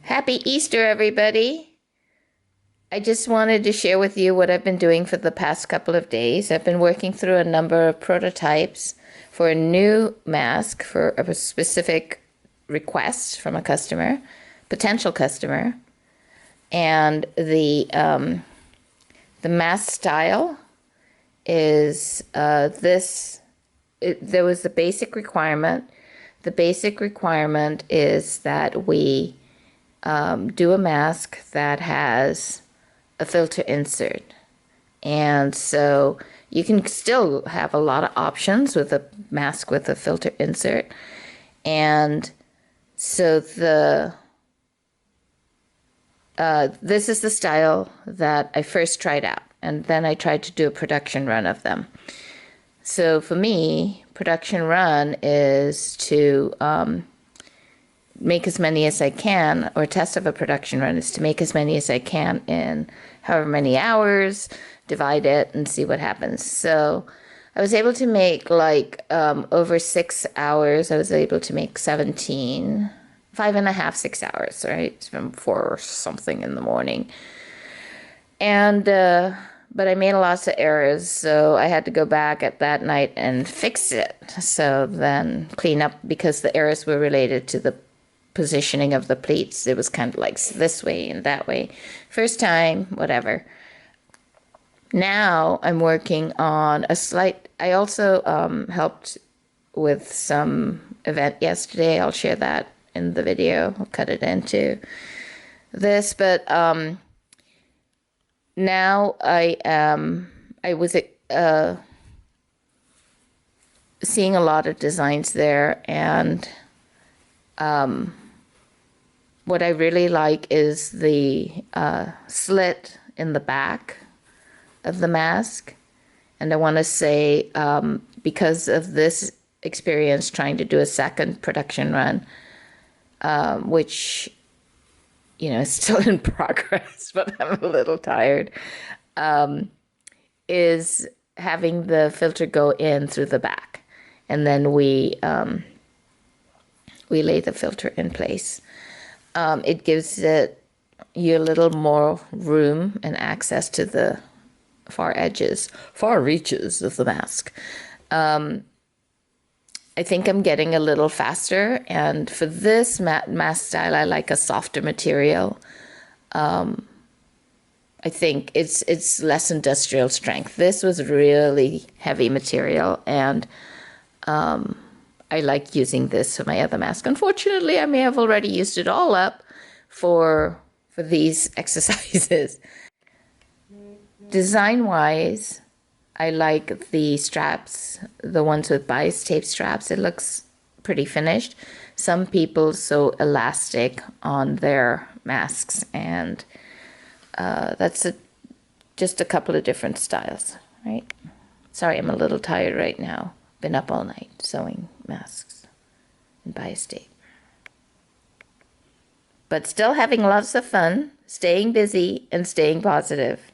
Happy Easter, everybody. I just wanted to share with you what I've been doing for the past couple of days. I've been working through a number of prototypes for a new mask for a specific request from a customer, potential customer. And the mask style is there was the basic requirement. The basic requirement is that we do a mask that has a filter insert. And so you can still have a lot of options with a mask with a filter insert. And so this is the style that I first tried out. And then I tried to do a production run of them. So for me, production run is to make as many as I can, or test of a production run is to make as many as I can in however many hours, divide it, and see what happens. So I was able to make over 6 hours. I was able to make 17, 5.5, 6 hours, right? It's from 4 or something in the morning. And, but I made lots of errors, so I had to go back at that night and fix it. So then clean up, because the errors were related to the positioning of the pleats. It was kind of like this way and that way. First time, whatever. Now I'm working on I also helped with some event yesterday. I'll share that in the video. I'll cut it into this, but now I was seeing a lot of designs there, and what I really like is the slit in the back of the mask. And I want to say, because of this experience trying to do a second production run, which, is still in progress, but I'm a little tired, is having the filter go in through the back. And then we lay the filter in place. It gives you a little more room and access to the far reaches of the mask. I think I'm getting a little faster, and for this mask style, I like a softer material. I think it's less industrial strength. This was really heavy material, and I like using this for my other mask. Unfortunately, I may have already used it all up for these exercises. Design-wise, I like the straps, the ones with bias tape straps. It looks pretty finished. Some people sew elastic on their masks, and that's just a couple of different styles, right? Sorry, I'm a little tired right now. Been up all night sewing masks and bias tape. But still having lots of fun, staying busy, and staying positive.